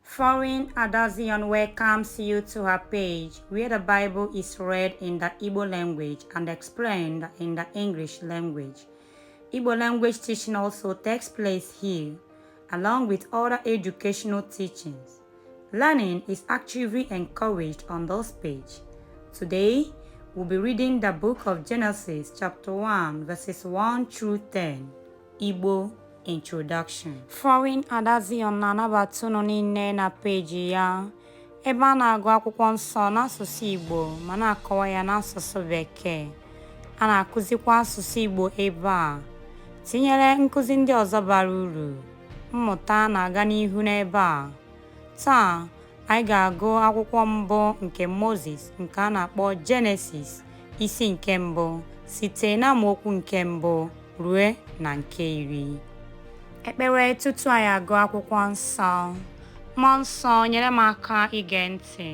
Foreign Zion welcomes you to her page where the Bible is read in the Igbo language and explained in the English language. Igbo language teaching also takes place here, along with other educational teachings. Learning is actively encouraged on this page. Today, we'll be reading the book of Genesis chapter 1 verses 1 through 10, Igbo Introduction. Foreign Zion na-anabata unu niile na peji ya, ebe a na-agụ akwụkwọ nsọ n'asụsụ Igbo ma na-akọwa ya n'asụsụ Bekee. A na-akụzikwa asụsụ Igbo ebe a, tinyere nkụzi ndị ọzọ bara uru. Mmụta na-aga n'ihu n'ebe a. Taa, anyị ga-agụ akwụkwọ mbụ nke Moses nke a na-akpọ Genesis, isi nke mbụ, site n'amaokwu nke mbụ ruo na nke 10. Ekpere tutu anyị agụ akwụkwọ nsọ. Mmụọ nsọ nyere m aka ige ntị.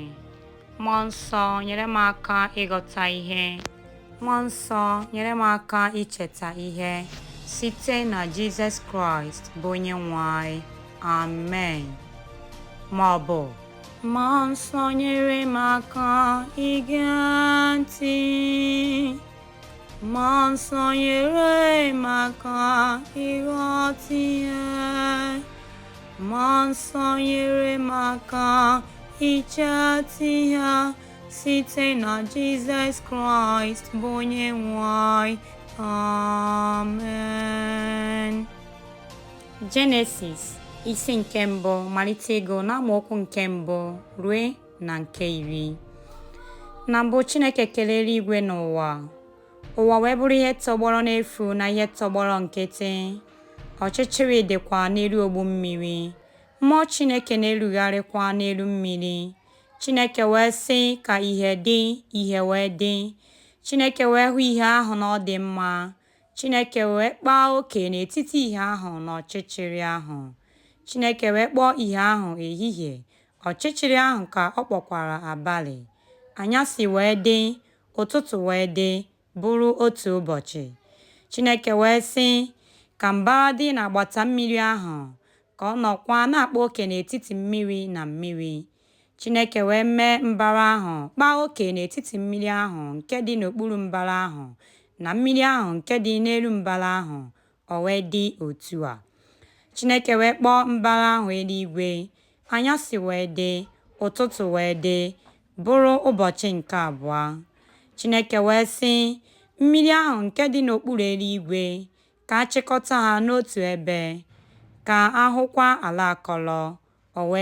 Mmụọ nsọ nyere m aka ịghọta ihe. Mmụọ nsọ nyere m aka icheta ihe site na Jizọs Kraịst bụ onye nwe anyị. Amen. Ma ọ bụ, mmụọ nsọ nyere m aka ige ntị. Mmụọ nsọ nyere m aka ịghọta ihe. Mmụọ nsọ nyere m aka icheta ihe site na Jizọs Kraịst bụ onye nwe anyị. Amen. Genesis isi nke mbụ malite ịgụ n'amaokwu nke mbụ ruo na nke 10. Na mbụ Chineke kelere igwe n'ụwa. Ụwa wee bụrụ ihe tọgbọrọ n'efu na ihe tọgbọrọ nkịtị. Ọchịchịrị dịkwa n'elu ogbu mmiri. Mmụọ Chineke na-erugharịkwa n'elu mmiri. Chineke wee sị ka ihe dị, ihe wee dị. Chineke wee hụ ihe ahụ na ọ dị mma. Chineke wee kpaa oke n'etiti ihe ahụ na ọchịchịrị ahụ. Chineke wee kpọọ ihe ahụ ehihie, ọchịchịrị ahụ ka ọ kpọkwara abalị. Anyasị wee dị, ụtụtụ wee dị, bụrụ otu ụbọchị. Chineke wee sị ka mbara dị n'agbata mmiri ahụ, ka ọ nọkwa na-akpa oke n'etiti mmiri na mmiri. Chineke wee mee mbara ahụ kpaa oke n'etiti mmiri ahụ nke dị n'okpuru mbara ahụ na mmiri ahụ nke dị n'elu mbara ahụ. O wee dị otu a. Chineke wee kpọọ mbara ahụ eluigwe. Anyasị wee dị, ụtụtụ wee dị, bụrụ ụbọchị nke abụọ. Chineke wee sị mmiri ahụ nke dị n'okpuru eluigwe ka a chịkọta ha n'otu ebe, ka ahụkwa ala akọrọ. O wee